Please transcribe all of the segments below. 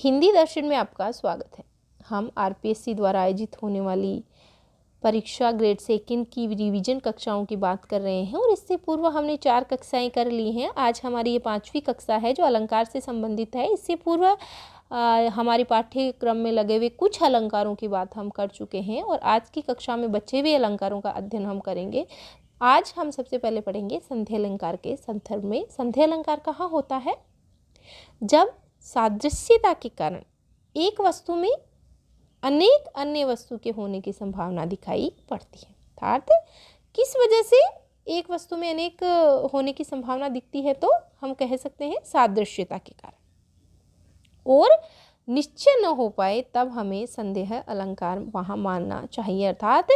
हिंदी दर्शन में आपका स्वागत है। हम आरपीएससी द्वारा आयोजित होने वाली परीक्षा ग्रेड सेकंड की रिवीजन कक्षाओं की बात कर रहे हैं और इससे पूर्व हमने 4 कक्षाएं कर ली हैं। आज हमारी ये 5वीं कक्षा है जो अलंकार से संबंधित है। इससे पूर्व हमारे पाठ्यक्रम में लगे हुए कुछ अलंकारों की बात हम कर चुके हैं और आज की कक्षा में बचे हुए अलंकारों का अध्ययन हम करेंगे। आज हम सबसे पहले पढ़ेंगे संधि अलंकार के संदर्भ में। संधि अलंकार कहाँ होता है? जब सादृश्यता के कारण एक वस्तु में अनेक अन्य वस्तु के होने की संभावना दिखाई पड़ती है। अर्थात किस वजह से एक वस्तु में अनेक होने की संभावना दिखती है, तो हम कह सकते हैं सादृश्यता के कारण। और निश्चय न हो पाए तब हमें संदेह अलंकार वहाँ मानना चाहिए। अर्थात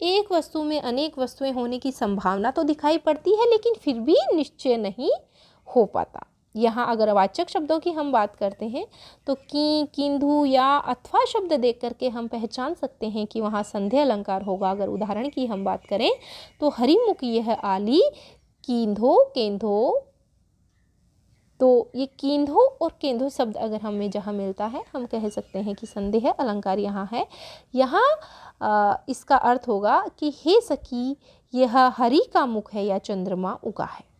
एक वस्तु में अनेक वस्तुएं होने की संभावना तो दिखाई पड़ती है लेकिन फिर भी निश्चय नहीं हो पाता। यहाँ अगर वाचक शब्दों की हम बात करते हैं तो की, किंधु या अथवा शब्द देख करके हम पहचान सकते हैं कि वहाँ संधि अलंकार होगा। अगर उदाहरण की हम बात करें तो हरिमुख यह आली कींधो केंधो, तो ये कींधो और केंधो शब्द अगर हमें जहाँ मिलता है हम कह सकते हैं कि संधि अलंकार यहाँ है। यहाँ इसका अर्थ होगा कि हे सखी, यह हरि का मुख है या चंद्रमा उगा है।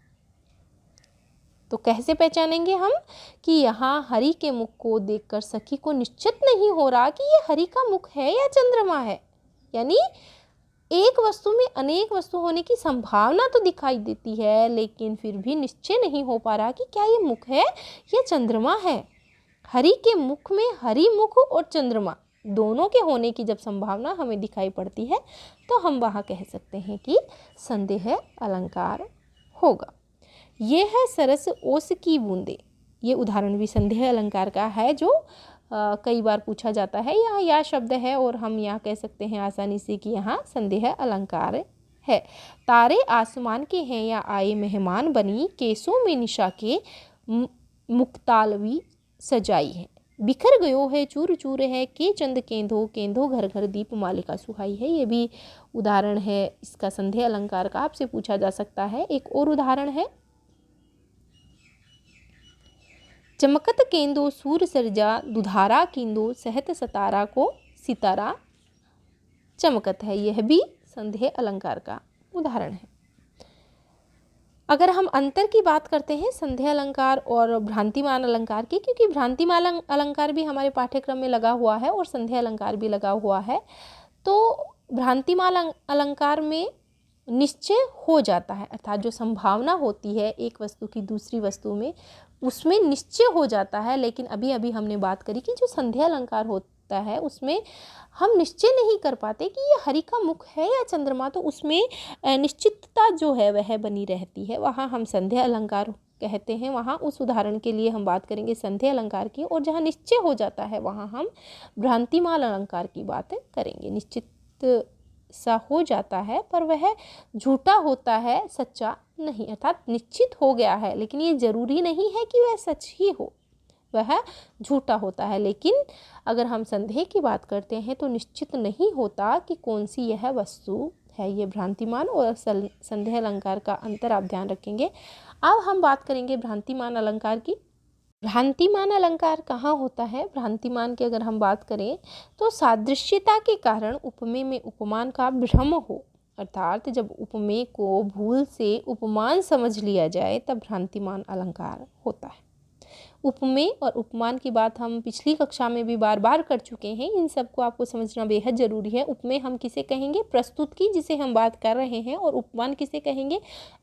तो कैसे पहचानेंगे हम कि यहाँ हरि के मुख को देखकर सखी को निश्चित नहीं हो रहा कि ये हरि का मुख है या चंद्रमा है। यानी एक वस्तु में अनेक वस्तु होने की संभावना तो दिखाई देती है लेकिन फिर भी निश्चय नहीं हो पा रहा कि क्या ये मुख है या चंद्रमा है। हरि के मुख में हरि मुख और चंद्रमा दोनों के होने की जब संभावना हमें दिखाई पड़ती है तो हम वहाँ कह सकते हैं कि संदेह अलंकार होगा। ये है सरस ओस की बूंदे। ये उदाहरण भी संदेह अलंकार का है जो कई बार पूछा जाता है। यहाँ या शब्द है और हम यहाँ कह सकते हैं आसानी से कि यहाँ संदेह अलंकार है। तारे आसमान के हैं या आए मेहमान बनी, केसों में निशा के मुक्तालवी सजाई है। बिखर गयो है चूर चूर है, के चंद केंधो केंधो घर घर दीप मालिका सुहाई है। ये भी उदाहरण है इसका संदेह अलंकार का, आपसे पूछा जा सकता है। एक और उदाहरण है, चमकत केंदो सूर सरजा, दुधारा केंदो सहत सतारा को सितारा चमकत है। यह भी संदेह अलंकार का उदाहरण है। अगर हम अंतर की बात करते हैं संदेह अलंकार और भ्रांतिमान अलंकार की, क्योंकि भ्रांतिमान अलंकार भी हमारे पाठ्यक्रम में लगा हुआ है और संदेह अलंकार भी लगा हुआ है, तो भ्रांतिमान अलंकार में निश्चय हो जाता है। अर्थात जो संभावना होती है एक वस्तु की दूसरी वस्तु में उसमें निश्चय हो जाता है। लेकिन अभी अभी हमने बात करी कि जो संधि अलंकार होता है उसमें हम निश्चय नहीं कर पाते कि ये हरि का मुख है या चंद्रमा, तो उसमें निश्चितता जो है वह बनी रहती है। वहाँ हम संधि अलंकार कहते हैं। वहाँ उस उदाहरण के लिए हम बात करेंगे संधि अलंकार की, और जहाँ निश्चय हो जाता है वहाँ हम भ्रांतिमान अलंकार की बात करेंगे। निश्चित सा हो जाता है पर वह झूठा होता है, सच्चा नहीं। अर्थात निश्चित हो गया है लेकिन ये जरूरी नहीं है कि वह सच ही हो, वह झूठा होता है। लेकिन अगर हम संदेह की बात करते हैं तो निश्चित नहीं होता कि कौन सी यह वस्तु है। ये भ्रांतिमान और संदेह अलंकार का अंतर आप ध्यान रखेंगे। अब हम बात करेंगे भ्रांतिमान अलंकार की। भ्रांतिमान अलंकार कहाँ होता है? भ्रांतिमान की अगर हम बात करें तो सादृश्यता के कारण उपमेय में उपमान का भ्रम हो, अर्थात जब उपमेय को भूल से उपमान समझ लिया जाए तब भ्रांतिमान अलंकार होता है। उपमेय और उपमान की बात हम पिछली कक्षा में भी बार बार कर चुके हैं। इन सबको आपको समझना बेहद जरूरी है। उपमेय हम किसे कहेंगे? प्रस्तुत की, जिसे हम बात कर रहे हैं, और उपमान किसे कहेंगे?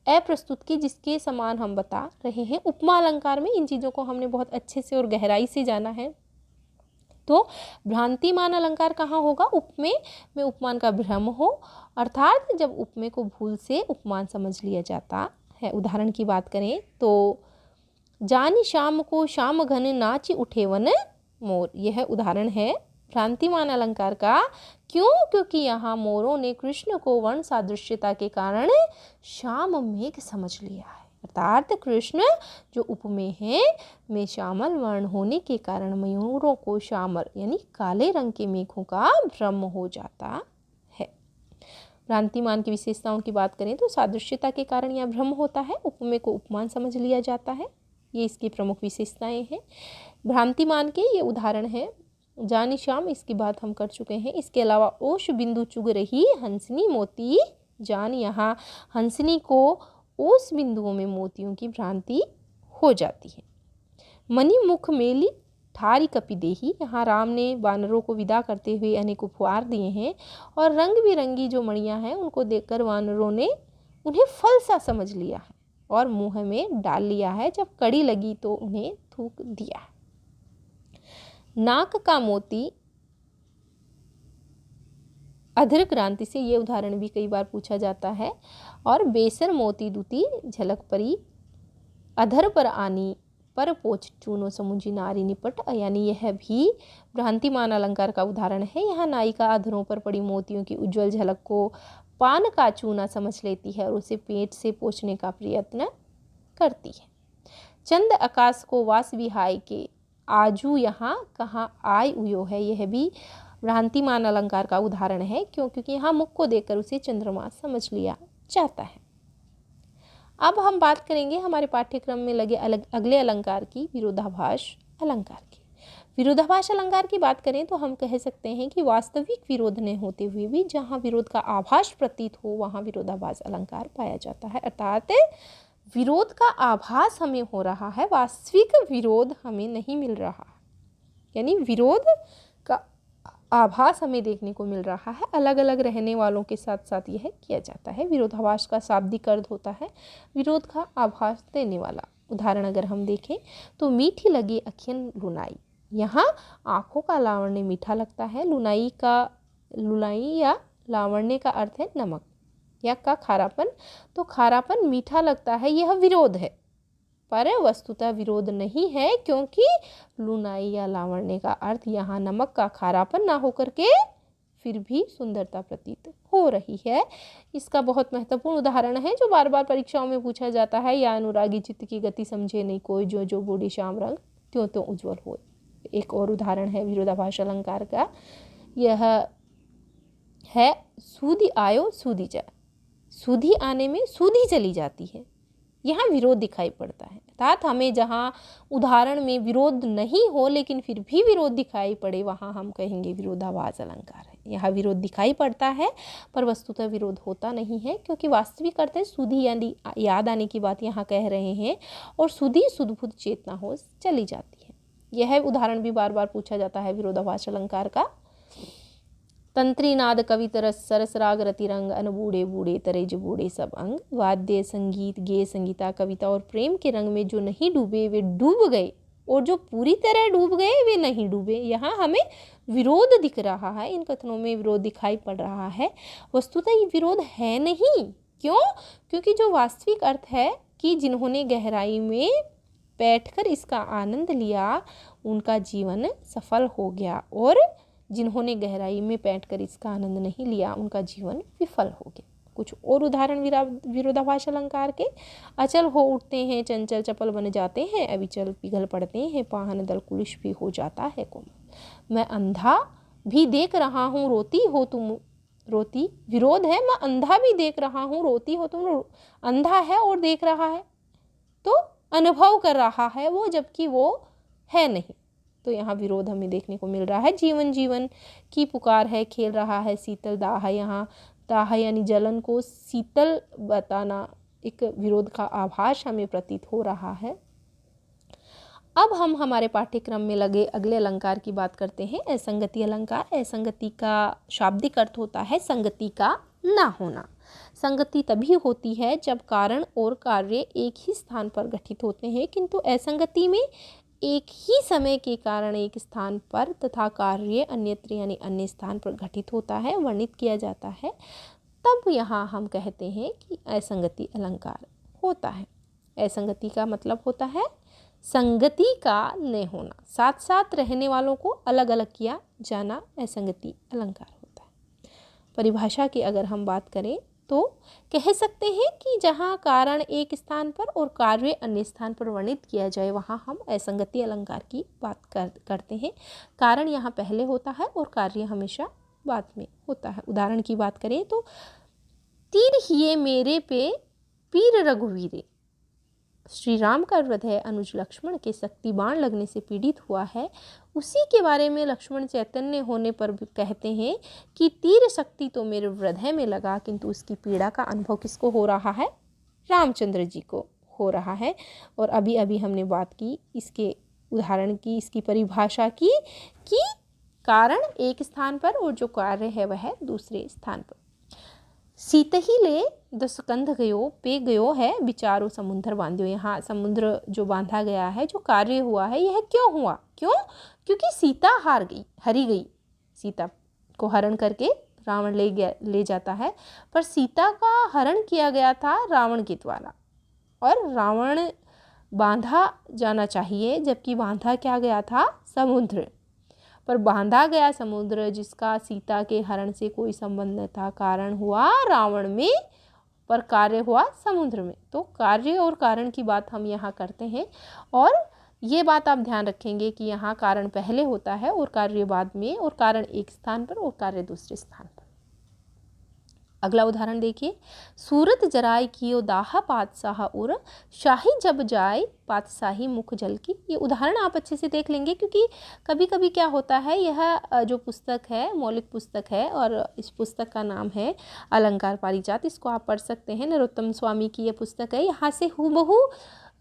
अप्रस्तुत की, जिसके समान हम बता रहे हैं। उपमा अलंकार में इन चीज़ों को हमने बहुत अच्छे से और गहराई से जाना है। तो भ्रांतिमान अलंकार कहाँ होगा? उपमेय में उपमान का भ्रम हो, अर्थात जब उपमेय को भूल से उपमान समझ लिया जाता है। उदाहरण की बात करें तो जानी शाम को श्याम घन नाच उठे वन मोर। यह उदाहरण है भ्रांतिमान अलंकार का। क्यों? क्योंकि यहाँ मोरों ने कृष्ण को वर्ण सादृश्यता के कारण श्याम मेघ समझ लिया है। अर्थात कृष्ण जो उपमेय है में श्यामल वर्ण होने के कारण मयूरों को श्यामल यानी काले रंग के मेघों का भ्रम हो जाता है। भ्रांतिमान की विशेषताओं की बात करें तो सादृश्यता के कारण यह भ्रम होता है, उपमेय को उपमान समझ लिया जाता है। ये इसकी प्रमुख विशेषताएं हैं। भ्रांतिमान के ये उदाहरण है। जानी श्याम, इसकी बात हम कर चुके हैं। इसके अलावा ओश बिंदु चुग रही हंसनी मोती जान, यहाँ हंसनी को ओस बिंदुओं में मोतियों की भ्रांति हो जाती है। मणि मुख मेली ठारी कपि देही, यहाँ राम ने वानरों को विदा करते हुए अनेक उपहार दिए हैं और रंग बिरंगी जो मणियाँ हैं उनको देखकर वानरों ने उन्हें फल सा समझ लिया है और मुंह में डाल लिया है। जब कड़ी लगी तो उन्हें थूक दिया। नाक का मोती अधर क्रांति से, ये उदाहरण भी कई बार पूछा जाता है। और बेसर मोती दूती झलक परी, अधर पर आनी पर पोच चूनो समुझी नारी निपट, यानी यह भी भ्रांतिमान अलंकार का उदाहरण है। यहाँ नायिका अधरों पर पड़ी मोतियों की उज्जवल झलक को पान का चूना समझ लेती है और उसे पेट से पोंछने का प्रयत्न करती है। चंद आकाश को वास विहाय के आजू यहाँ कहाँ आय उयो है, यह भी भ्रांतिमान अलंकार का उदाहरण है, क्योंकि यहाँ मुख को देखकर उसे चंद्रमा समझ लिया जाता है। अब हम बात करेंगे हमारे पाठ्यक्रम में लगे अगले अलंकार की, विरोधाभास अलंकार की। विरोधाभास अलंकार की बात करें तो हम कह सकते हैं कि वास्तविक विरोध न होते हुए भी जहाँ विरोध का आभास प्रतीत हो वहाँ विरोधाभास अलंकार पाया जाता है। अर्थात विरोध का आभास हमें हो रहा है, वास्तविक विरोध हमें नहीं मिल रहा है, यानी विरोध का आभास हमें देखने को मिल रहा है। अलग अलग रहने वालों के साथ साथ यह किया जाता है। विरोधाभास का शाब्दिक अर्थ होता है विरोध का आभास देने वाला। उदाहरण अगर हम देखें तो मीठी लगी अखियन लुनाई, यहाँ आँखों का लावण्य मीठा लगता है। लुनाई या लावण्य का अर्थ है नमक या का खारापन, तो खारापन मीठा लगता है, यह विरोध है, पर वस्तुतः विरोध नहीं है, क्योंकि लुनाई या लावण्य का अर्थ यहाँ नमक का खारापन ना होकर के फिर भी सुंदरता प्रतीत हो रही है। इसका बहुत महत्वपूर्ण उदाहरण है जो बार बार परीक्षाओं में पूछा जाता है, या अनुरागी चित्त की गति समझे नहीं कोई, जो जो बूढ़ी श्याम रंग त्यों त्यों उज्ज्वल हो। एक और उदाहरण है विरोधाभास अलंकार का, यह है सूदी आयो सूदी जाए, सूदी आने में सूदी चली जाती है, यहाँ विरोध दिखाई पड़ता है। अर्थात हमें जहाँ उदाहरण में विरोध नहीं हो लेकिन फिर भी विरोध दिखाई पड़े वहाँ हम कहेंगे विरोधाभास अलंकार है। यहाँ विरोध दिखाई पड़ता है पर वस्तुतः विरोध होता नहीं है, क्योंकि वास्तविक अर्थ है सुधी यानी याद आने की बात यहाँ कह रहे हैं, और सुधी सुधबुध चेतना हो चली जाती है। यह उदाहरण भी बार बार पूछा जाता है विरोधाभास अलंकार का। तंत्री नाद कवित रस सरस राग रति रंग, अनबूढ़े बूढ़े तरेज बूढ़े सब अंग, वाद्य संगीत गे संगीता कविता और प्रेम के रंग में जो नहीं डूबे वे डूब गए, और जो पूरी तरह डूब गए वे नहीं डूबे। यहाँ हमें विरोध दिख रहा है, इन कथनों में विरोध दिखाई पड़ रहा है, वस्तुतः ये विरोध है नहीं। क्यों? क्योंकि जो वास्तविक अर्थ है कि जिन्होंने गहराई में बैठकर इसका आनंद लिया उनका जीवन सफल हो गया, और जिन्होंने गहराई में बैठकर इसका आनंद नहीं लिया उनका जीवन विफल हो गया। कुछ और उदाहरण विरोधाभास अलंकार के। अचल हो उठते हैं चंचल चपल बन जाते हैं, अविचल पिघल पड़ते हैं पाहन दल कुलिश भी हो जाता है कोमल। मैं अंधा भी देख रहा हूँ रोती हो तुम रोती, विरोध है, मैं अंधा भी देख रहा हूँ रोती हो तुम, अंधा है और देख रहा है तो अनुभव कर रहा है वो, जबकि वो है नहीं, तो यहाँ विरोध हमें देखने को मिल रहा है। जीवन जीवन की पुकार है, खेल रहा है शीतल दाह, यहाँ दाह यानी जलन को शीतल बताना एक विरोध का आभास हमें प्रतीत हो रहा है। अब हम हमारे पाठ्यक्रम में लगे अगले अलंकार की बात करते हैं, असंगति अलंकार। असंगति का शाब्दिक अर्थ होता है संगति का ना होना। संगति तभी होती है जब कारण और कार्य एक ही स्थान पर गठित होते हैं, किंतु असंगति में एक ही समय के कारण एक स्थान पर तथा कार्य अन्यत्र यानी अन्य स्थान पर घटित होता है, वर्णित किया जाता है, तब यहाँ हम कहते हैं कि असंगति अलंकार होता है। असंगति का मतलब होता है संगति का न होना, साथ साथ रहने वालों को अलग अलग किया जाना असंगति अलंकार होता है। परिभाषा की अगर हम बात करें तो कह सकते हैं कि जहाँ कारण एक स्थान पर और कार्य अन्य स्थान पर वर्णित किया जाए वहाँ हम असंगति अलंकार की बात करते हैं। कारण यहाँ पहले होता है और कार्य हमेशा बाद में होता है। उदाहरण की बात करें तो तीर हिए मेरे पे पीर रघुवीरे, श्री राम का वध है, अनुज लक्ष्मण के शक्ति बाण लगने से पीड़ित हुआ है, उसी के बारे में लक्ष्मण चैतन्य होने पर भी कहते हैं कि तीर शक्ति तो मेरे हृदय में लगा, किंतु उसकी पीड़ा का अनुभव किसको हो रहा है? रामचंद्र जी को हो रहा है। और अभी अभी हमने बात की इसके उदाहरण की, इसकी परिभाषा की कि कारण एक स्थान पर और जो कार्य है वह दूसरे स्थान पर। सीत ही ले दसकंध गयो पे गयो है विचारो समुद्र बांध्यो। यहाँ समुद्र जो बांधा गया है, जो कार्य हुआ है, यह क्यों हुआ? क्योंकि सीता हरी गई। सीता को हरण करके रावण ले जाता है, पर सीता का हरण किया गया था रावण के द्वारा, और रावण बांधा जाना चाहिए, जबकि बांधा क्या गया था? समुद्र। पर बांधा गया समुद्र जिसका सीता के हरण से कोई संबंध न था, कारण हुआ रावण में, पर कार्य हुआ समुद्र में। तो कार्य और कारण की बात हम यहाँ करते हैं, और ये बात आप ध्यान रखेंगे कि यहाँ कारण पहले होता है और कार्य बाद में, और कारण एक स्थान पर और कार्य दूसरे स्थान पर। अगला उदाहरण देखिए, सूरत जराय कियो दाह पातशाह उर, शाही जब जाए पातशाही मुख जल की। ये उदाहरण आप अच्छे से देख लेंगे, क्योंकि कभी कभी क्या होता है, यह जो पुस्तक है मौलिक पुस्तक है, और इस पुस्तक का नाम है अलंकार पारिजात। इसको आप पढ़ सकते हैं, नरोत्तम स्वामी की यह पुस्तक है। यहाँ से हूबहू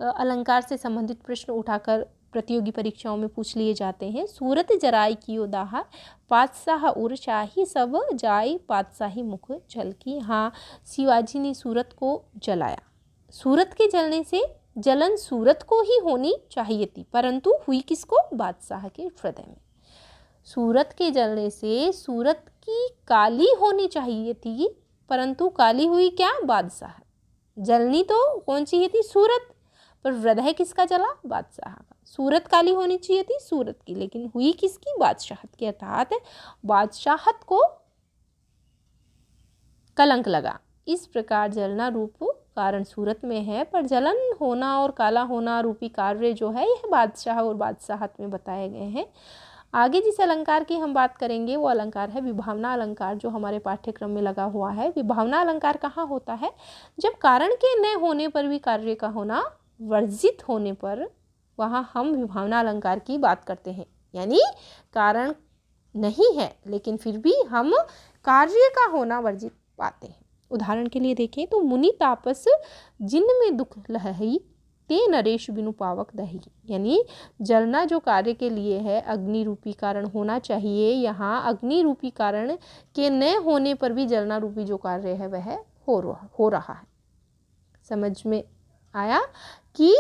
अलंकार से संबंधित प्रश्न उठाकर प्रतियोगी परीक्षाओं में पूछ लिए जाते हैं। सूरत जराई कियो दाह पातशाह उर, शाही सब जाई पातशाही मुख जल की। हाँ, शिवाजी ने सूरत को जलाया। सूरत के जलने से जलन सूरत को ही होनी चाहिए थी, परंतु हुई किसको? बादशाह के हृदय में। सूरत के जलने से सूरत की काली होनी चाहिए थी, परंतु काली हुई क्या? बादशाह। जलनी तो कौन सी थी? सूरत, पर हृदय किसका जला? बादशाह का। सूरत काली होनी चाहिए थी, सूरत की, लेकिन हुई किसकी? बादशाहत की। अर्थात बादशाहत को कलंक लगा। इस प्रकार जलना रूप कारण सूरत में है, पर जलन होना और काला होना रूपी कार्य जो है यह बादशाह और बादशाहत में बताए गए हैं। आगे जिस अलंकार की हम बात करेंगे वो अलंकार है विभावना अलंकार, जो हमारे पाठ्यक्रम में लगा हुआ है। विभावना अलंकार कहाँ होता है? जब कारण के न होने पर भी कार्य का होना वर्जित होने पर, वहाँ हम विभावना अलंकार की बात करते हैं। यानी कारण नहीं है लेकिन फिर भी हम कार्य का होना वर्जित पाते हैं। उदाहरण के लिए देखें तो, मुनि तापस जिनमें दुख लहई ते नरेश बिनु पावक दही। यानी जलना जो कार्य के लिए है, अग्नि रूपी कारण होना चाहिए। यहाँ अग्नि रूपी कारण के न होने पर भी जलना रूपी जो कार्य है वह हो रहा है। समझ में आया कि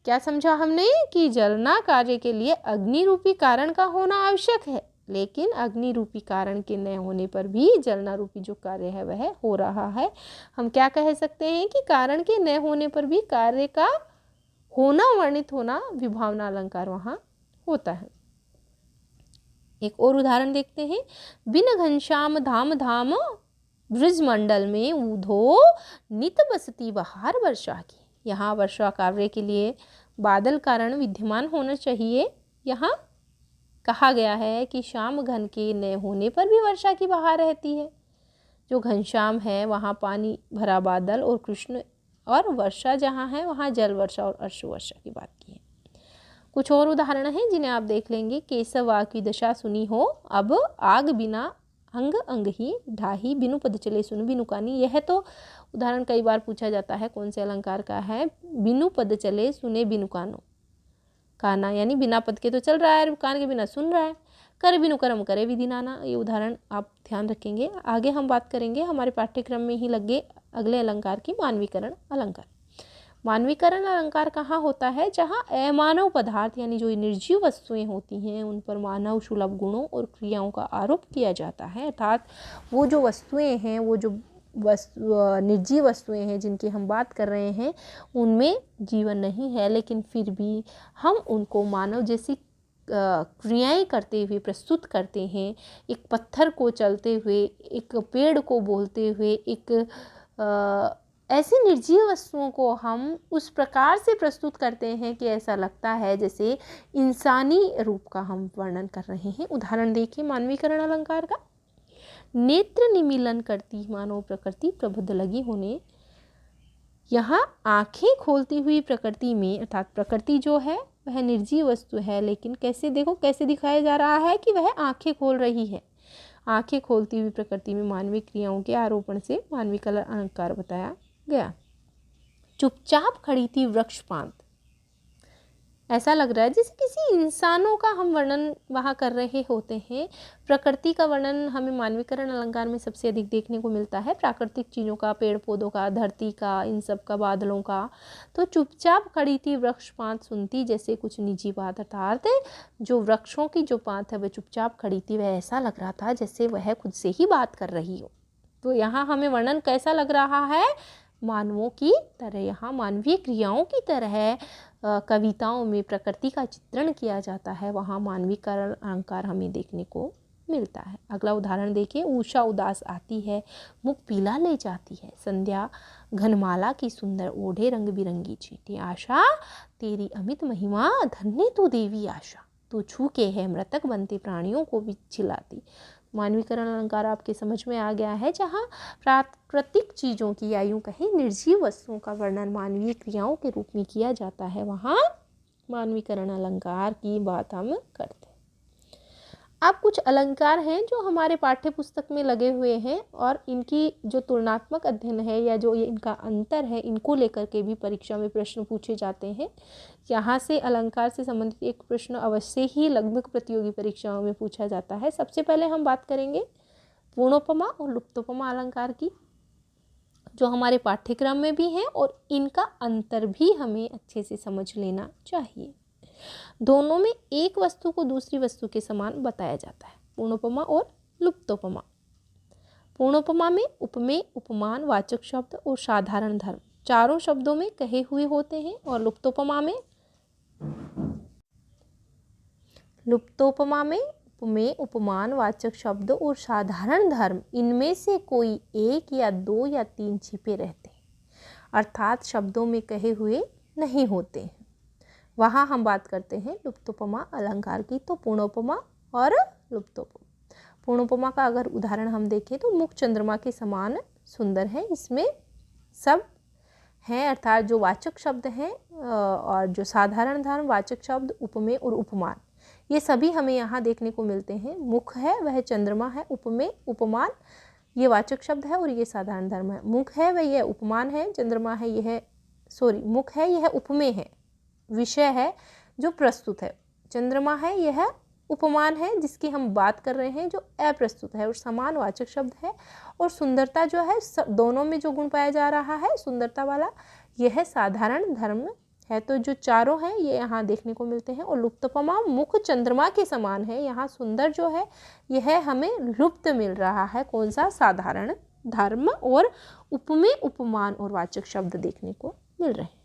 क्या समझा हमने? कि जलना कार्य के लिए अग्नि रूपी कारण का होना आवश्यक है, लेकिन अग्नि रूपी कारण के न होने पर भी जलना रूपी जो कार्य है वह हो रहा है। हम क्या कह सकते हैं कि कारण के न होने पर भी कार्य का होना वर्णित होना विभावना अलंकार वहाँ होता है। एक और उदाहरण देखते हैं, बिन घनश्याम धाम धाम ब्रजमंडल में ऊधो नित बसती बहार वर्षा की। यहाँ वर्षा कार्य के लिए बादल कारण विद्यमान होना चाहिए। यहाँ कहा गया है कि श्याम घन के न होने पर भी वर्षा की बहार रहती है। जो घनश्याम है वहाँ पानी भरा बादल, और कृष्ण और वर्षा जहाँ है वहाँ जल वर्षा और अश्रु वर्षा की बात की है। कुछ और उदाहरण हैं जिन्हें आप देख लेंगे। केशवा की दशा सुनी हो, अब आग बिना अंग अंग ही ढाही, बिनु पद चले सुन बिनु कानी। यह तो उदाहरण कई बार पूछा जाता है, कौन से अलंकार का है? बिनु पद चले सुने बिनु कानो। काना यानी बिना पद के तो चल रहा है, कान के बिना सुन रहा है। कर बिनु कर्म करे विधि नाना। ये उदाहरण आप ध्यान रखेंगे। आगे हम बात करेंगे हमारे पाठ्यक्रम में ही लगे अगले अलंकार की, मानवीकरण अलंकार। मानवीकरण अलंकार कहाँ होता है? जहाँ अमानव पदार्थ यानी जो निर्जीव वस्तुएं होती हैं उन पर मानव सुलभ गुणों और क्रियाओं का आरोप किया जाता है। अर्थात वो जो वस्तुएं हैं, वो जो निर्जीव वस्तुएं हैं जिनकी हम बात कर रहे हैं, उनमें जीवन नहीं है, लेकिन फिर भी हम उनको मानव जैसी क्रियाएं करते हुए प्रस्तुत करते हैं। एक पत्थर को चलते हुए, एक पेड़ को बोलते हुए, एक ऐसी निर्जीव वस्तुओं को हम उस प्रकार से प्रस्तुत करते हैं कि ऐसा लगता है जैसे इंसानी रूप का हम वर्णन कर रहे हैं। उदाहरण देखिए मानवीकरण अलंकार का। नेत्र निमीलन करती मानव प्रकृति प्रबुद्ध लगी होने। यहाँ आंखें खोलती हुई प्रकृति में, अर्थात प्रकृति जो है वह निर्जीव वस्तु है, लेकिन कैसे, देखो कैसे दिखाया जा रहा है कि वह आंखें खोल रही है। आंखें खोलती हुई प्रकृति में मानवीय क्रियाओं के आरोपण से मानवीय कला अलंकार बताया गया। चुपचाप खड़ी थी वृक्षपात, ऐसा लग रहा है जैसे किसी इंसानों का हम वर्णन वहाँ कर रहे होते हैं। प्रकृति का वर्णन हमें मानवीकरण अलंकार में सबसे अधिक देखने को मिलता है, प्राकृतिक चीज़ों का, पेड़ पौधों का, धरती का, इन सब का, बादलों का। तो चुपचाप खड़ी थी वृक्षपात सुनती जैसे कुछ निजी बात, अर्थात जो वृक्षों की जो पात है वह चुपचाप खड़ी थी, वह ऐसा लग रहा था जैसे वह खुद से ही बात कर रही हो। तो यहाँ हमें वर्णन कैसा लग रहा है, मानवों की तरह, यहाँ मानवीय क्रियाओं की तरह कविताओं में प्रकृति का चित्रण किया जाता है, वहाँ मानवीकरण अलंकार हमें देखने को मिलता है। अगला उदाहरण देखिए। उषा उदास आती है, मुख पीला ले जाती है, संध्या घनमाला की सुंदर ओढ़े रंग बिरंगी चींटी, आशा तेरी अमित महिमा, धन्य तू देवी आशा, तू छू के है मृतक बनते प्राणियों को भी चिल्लाती। मानवीकरण अलंकार आपके समझ में आ गया है, जहाँ प्राकृतिक चीज़ों की या यूँ कहें निर्जीव वस्तुओं का वर्णन मानवीय क्रियाओं के रूप में किया जाता है, वहाँ मानवीकरण अलंकार की बात हम करते हैं। अब कुछ अलंकार हैं जो हमारे पाठ्य पुस्तक में लगे हुए हैं और इनकी जो तुलनात्मक अध्ययन है या जो ये इनका अंतर है, इनको लेकर के भी परीक्षा में प्रश्न पूछे जाते हैं। यहाँ से अलंकार से संबंधित एक प्रश्न अवश्य ही लगभग प्रतियोगी परीक्षाओं में पूछा जाता है। सबसे पहले हम बात करेंगे पूर्णोपमा और लुप्तोपमा अलंकार की, जो हमारे पाठ्यक्रम में भी हैं और इनका अंतर भी हमें अच्छे से समझ लेना चाहिए। दोनों में एक वस्तु को दूसरी वस्तु के समान बताया जाता है, पूर्णोपमा और लुप्तोपमा। पूर्णोपमा में उपमेय, उपमान, वाचक शब्द और साधारण धर्म चारों शब्दों में कहे हुए होते हैं, और लुप्तोपमा में उपमेय, उपमान, वाचक शब्द और साधारण धर्म इनमें से कोई एक या दो या तीन छिपे रहते हैं, अर्थात शब्दों में कहे हुए नहीं होते हैं। वहाँ हम बात करते हैं लुप्तोपमा अलंकार की। तो पूर्णोपमा और लुप्तोपमा। पूर्णोपमा का अगर उदाहरण हम देखें तो मुख चंद्रमा के समान सुंदर है, इसमें सब हैं, अर्थात जो वाचक शब्द हैं और जो साधारण धर्म, वाचक शब्द, उपमेय और उपमान, ये सभी हमें यहाँ देखने को मिलते हैं। मुख है वह चंद्रमा है, उपमेय उपमान ये वाचक शब्द है और ये साधारण धर्म है। मुख है वह यह उपमान है, चंद्रमा है यह मुख है यह उपमेय है, विषय है जो प्रस्तुत है, चंद्रमा है यह उपमान है जिसकी हम बात कर रहे हैं जो अप्रस्तुत है, और समान वाचक शब्द है। और सुंदरता जो है दोनों में जो गुण पाया जा रहा है सुंदरता वाला, यह साधारण धर्म है। तो जो चारों हैं ये यहाँ देखने को मिलते हैं। और लुप्तोपमा मुख चंद्रमा के समान है, यहाँ सुंदर जो है यह हमें लुप्त मिल रहा है, कौन सा, साधारण धर्म, और उपमेय, उपमान और वाचक शब्द देखने को मिल रहे हैं।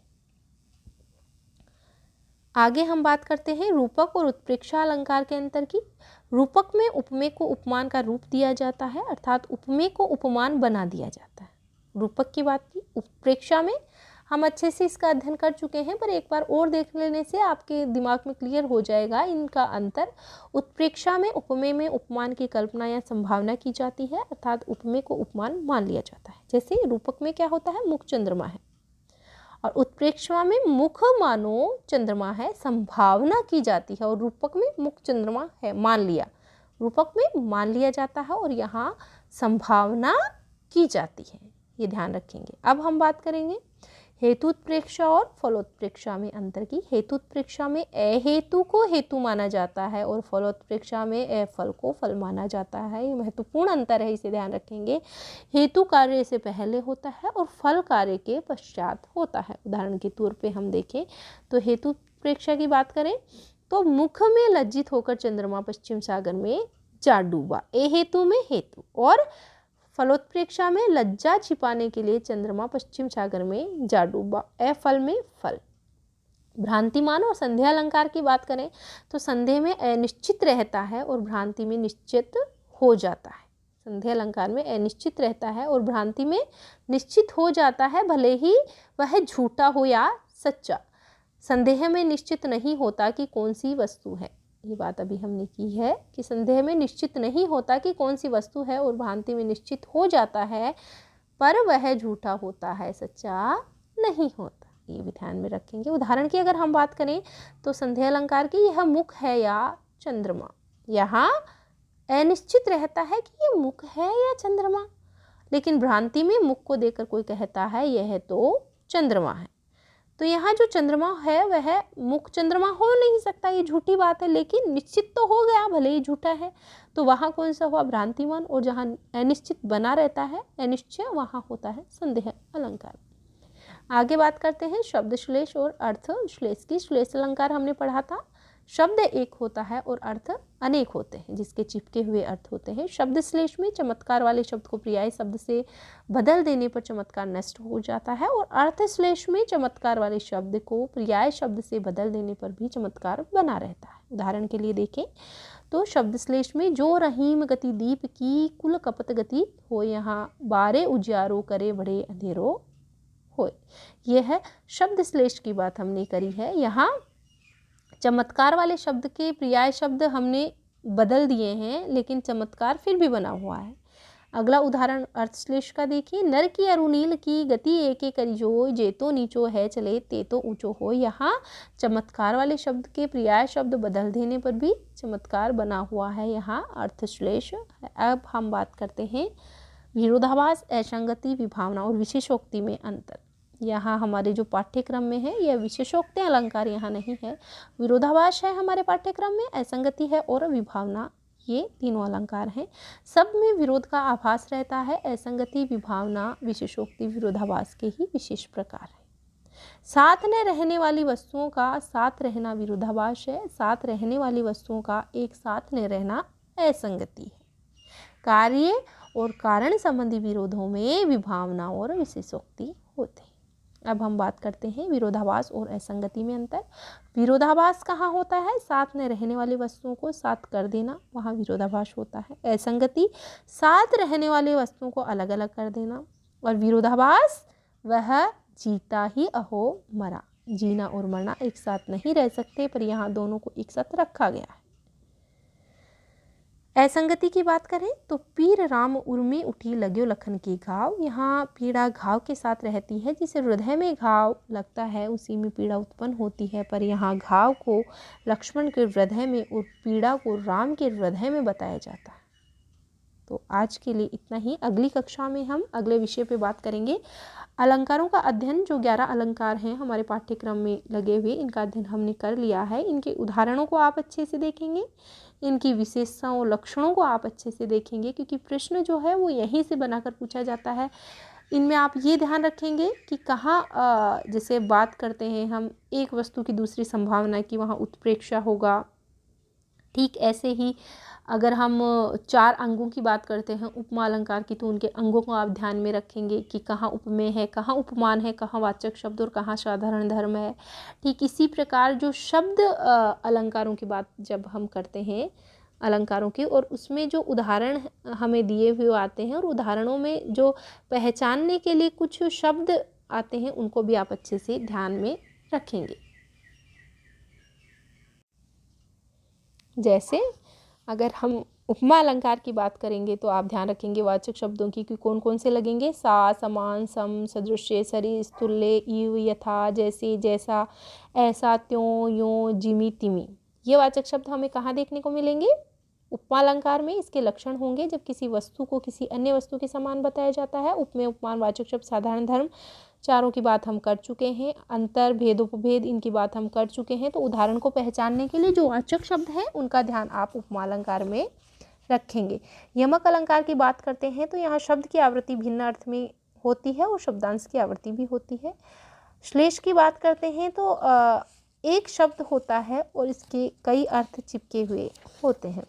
आगे हम बात करते हैं रूपक और उत्प्रेक्षा अलंकार के अंतर की। रूपक में उपमेय को उपमान का रूप दिया जाता है, अर्थात उपमेय को उपमान बना दिया जाता है, रूपक की बात की। उत्प्रेक्षा में हम अच्छे से इसका अध्ययन कर चुके हैं, पर एक बार और देख लेने से आपके दिमाग में क्लियर हो जाएगा इनका अंतर। उत्प्रेक्षा में उपमेय में उपमान की कल्पना या संभावना की जाती है, अर्थात उपमेय को उपमान मान लिया जाता है। जैसे रूपक में क्या होता है, मुख चंद्रमा है, और उत्प्रेक्षा में मुख मानो चंद्रमा है, संभावना की जाती है, और रूपक में मुख चंद्रमा है मान लिया, रूपक में मान लिया जाता है और यहाँ संभावना की जाती है, ये ध्यान रखेंगे। अब हम बात करेंगे हेतुत्प्रेक्षा और फलोत्प्रेक्षा में अंतर की। हेतुत्प्रेक्षा में अहेतु को हेतु माना जाता है और फलोत्प्रेक्षा में अफल को फल माना जाता है, ये महत्वपूर्ण अंतर है, इसे ध्यान रखेंगे। हेतु कार्य से पहले होता है और फल कार्य के पश्चात होता है। उदाहरण के तौर पे हम देखें तो हेतुत्प्रेक्षा की बात करें तो मुख में लज्जित होकर चंद्रमा पश्चिम सागर में जा डूबा, ए हेतु में हेतु, और फलोत्प्रेक्षा में लज्जा छिपाने के लिए चंद्रमा पश्चिम सागर में जा डूबा, अफल में फल। भ्रांतिमान और संध्या अलंकार की बात करें तो संदेह में अनिश्चित रहता है और भ्रांति में निश्चित हो जाता है। संध्या अलंकार में अनिश्चित रहता है और भ्रांति में निश्चित हो जाता है, भले ही वह झूठा हो या सच्चा। संदेह में निश्चित नहीं होता कि कौन सी वस्तु है, ये बात अभी हमने की है कि संदेह में निश्चित नहीं होता कि कौन सी वस्तु है, और भ्रांति में निश्चित हो जाता है पर वह झूठा होता है, सच्चा नहीं होता, ये भी ध्यान में रखेंगे। उदाहरण की अगर हम बात करें तो संदेह अलंकार की यह मुख है या चंद्रमा, यहाँ अनिश्चित रहता है कि ये मुख है या चंद्रमा, लेकिन भ्रांति में मुख को देखकर कोई कहता है यह तो चंद्रमा है, तो यहाँ जो चंद्रमा है वह मुख चंद्रमा हो नहीं सकता, ये झूठी बात है, लेकिन निश्चित तो हो गया भले ही झूठा है, तो वहाँ कौन सा हुआ भ्रांतिमान, और जहाँ अनिश्चित बना रहता है अनिश्चय वहाँ होता है संदेह अलंकार। आगे बात करते हैं शब्द श्लेष और अर्थ श्लेष की। श्लेष अलंकार हमने पढ़ा था, शब्द एक होता है और अर्थ अनेक होते हैं, जिसके चिपके हुए अर्थ होते हैं। शब्द श्लेष में चमत्कार वाले शब्द को पर्याय शब्द से बदल देने पर चमत्कार नष्ट हो जाता है, और अर्थ श्लेष में चमत्कार वाले शब्द को पर्याय शब्द से बदल देने पर भी चमत्कार बना रहता है। उदाहरण के लिए देखें तो शब्द श्लेष में जो रहीम गति दीप की कुल कपत गति हो, यहाँ बारे उजियारो करे बड़े अंधेरो हो, यह है शब्द श्लेष की बात हमने करी है। यहाँ चमत्कार वाले शब्द के पर्याय शब्द हमने बदल दिए हैं, लेकिन चमत्कार फिर भी बना हुआ है। अगला उदाहरण अर्थश्लेष का देखिए, नर की अरुणील की गति एक एक करी जो, जे तो नीचो है चले ते तो ऊंचो हो, यहाँ चमत्कार वाले शब्द के पर्याय शब्द बदल देने पर भी चमत्कार बना हुआ है, यहाँ अर्थश्लेष है। अब हम बात करते हैं विरोधाभास, असंगति, विभावना और विशेषोक्ति में अंतर। यहाँ हमारे जो पाठ्यक्रम में है यह विशेषोक्ति अलंकार यहाँ नहीं है, विरोधाभास है हमारे पाठ्यक्रम में, असंगति है और विभावना, ये तीनों अलंकार हैं। सब में विरोध का आभास रहता है, असंगति, विभावना, विशेषोक्ति विरोधाभास के ही विशेष प्रकार है। साथ न रहने वाली वस्तुओं का साथ रहना विरोधाभास है, साथ रहने वाली वस्तुओं का एक साथ न रहना असंगति है। कार्य और कारण संबंधी विरोधों में विभावना और विशेषोक्ति होते हैं। अब हम बात करते हैं विरोधाभास और असंगति में अंतर। विरोधाभास कहाँ होता है, साथ न रहने वाली वस्तुओं को साथ कर देना, वहाँ विरोधाभास होता है। असंगति साथ रहने वाली वस्तुओं को अलग अलग कर देना, और विरोधाभास वह जीता ही अहो मरा, जीना और मरना एक साथ नहीं रह सकते, पर यहाँ दोनों को एक साथ रखा गया है। असंगति की बात करें तो पीर राम उर्मी उठी लग्यो लखन की घाव, यहाँ पीड़ा घाव के साथ रहती है, जिसे हृदय में घाव लगता है उसी में पीड़ा उत्पन्न होती है, पर यहाँ घाव को लक्ष्मण के हृदय में और पीड़ा को राम के हृदय में बताया जाता है। तो आज के लिए इतना ही, अगली कक्षा में हम अगले विषय पे बात करेंगे अलंकारों का अध्ययन। जो 11 अलंकार हैं हमारे पाठ्यक्रम में लगे हुए, इनका अध्ययन हमने कर लिया है, इनके उदाहरणों को आप अच्छे से देखेंगे, इनकी विशेषताओं लक्षणों को आप अच्छे से देखेंगे, क्योंकि प्रश्न जो है वो यहीं से बनाकर पूछा जाता है। इनमें आप ये ध्यान रखेंगे कि कहाँ जैसे बात करते हैं हम एक वस्तु की दूसरी संभावना की, वहाँ उत्प्रेक्षा होगा। ठीक ऐसे ही अगर हम 4 अंगों की बात करते हैं उपमा अलंकार की, तो उनके अंगों को आप ध्यान में रखेंगे कि कहाँ उपमेय है, कहाँ उपमान है, कहाँ वाचक शब्द और कहाँ साधारण धर्म है। ठीक इसी प्रकार जो शब्द अलंकारों की बात जब हम करते हैं अलंकारों की, और उसमें जो उदाहरण हमें दिए हुए आते हैं और उदाहरणों में जो पहचानने के लिए कुछ शब्द आते हैं, उनको भी आप अच्छे से ध्यान में रखेंगे। जैसे अगर हम उपमा अलंकार की बात करेंगे तो आप ध्यान रखेंगे वाचक शब्दों की कि कौन कौन से लगेंगे, सा, समान, सम, सदृश्य, सरिस, तुल्य, इव, यथा, जैसे, जैसा, ऐसा, त्यों, यों, जिमी, तिमी। ये वाचक शब्द हमें कहाँ देखने को मिलेंगे, उपमा अलंकार में। इसके लक्षण होंगे जब किसी वस्तु को किसी अन्य वस्तु के समान बताया जाता है। उपमेय, उपमान, वाचक शब्द, साधारण धर्म, चारों की बात हम कर चुके हैं। अंतर, भेद, उपभेद, इनकी बात हम कर चुके हैं। तो उदाहरण को पहचानने के लिए जो वाचक शब्द हैं उनका ध्यान आप उपमा अलंकार में रखेंगे। यमक अलंकार की बात करते हैं तो यहाँ शब्द की आवृत्ति भिन्न अर्थ में होती है और शब्दांश की आवृत्ति भी होती है। श्लेष की बात करते हैं तो एक शब्द होता है और इसके कई अर्थ चिपके हुए होते हैं।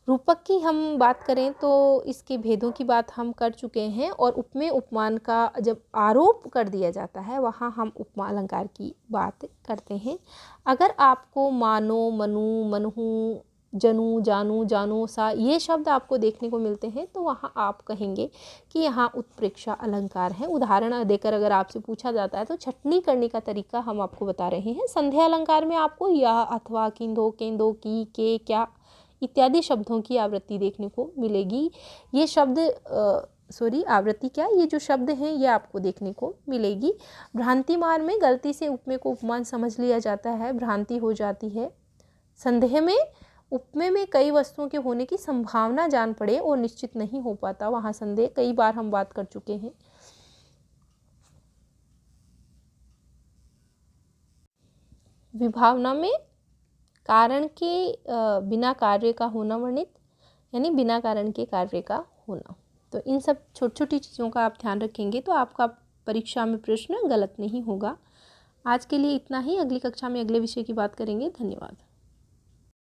रूपक की हम बात करें तो इसके भेदों की बात हम कर चुके हैं, और उपमेय उपमान का जब आरोप कर दिया जाता है वहाँ हम उपमा अलंकार की बात करते हैं। अगर आपको मानो, मनु, मनहु, जनु, जानू, जानो, सा ये शब्द आपको देखने को मिलते हैं तो वहाँ आप कहेंगे कि यहाँ उत्प्रेक्षा अलंकार है। उदाहरण देकर अगर आपसे पूछा जाता है तो छटनी करने का तरीका हम आपको बता रहे हैं। संध्या अलंकार में आपको यह, अथवा, किंधो, केंदो, की, के, क्या इत्यादि शब्दों की आवृत्ति देखने को मिलेगी। ये शब्द आवृत्ति क्या, ये जो शब्द हैं ये आपको देखने को मिलेगी। भ्रांतिमान में गलती से उपमेय को उपमान समझ लिया जाता है, भ्रांति हो जाती है। संदेह में उपमेय में कई वस्तुओं के होने की संभावना जान पड़े और निश्चित नहीं हो पाता, वहाँ संदेह, कई बार हम बात कर चुके हैं। विभावना में कारण के बिना कार्य का होना वर्णित, यानी बिना कारण के कार्य का होना। तो इन सब छोटी छोटी चीज़ों का आप ध्यान रखेंगे तो आपका परीक्षा में प्रश्न गलत नहीं होगा। आज के लिए इतना ही, अगली कक्षा में अगले विषय की बात करेंगे। धन्यवाद।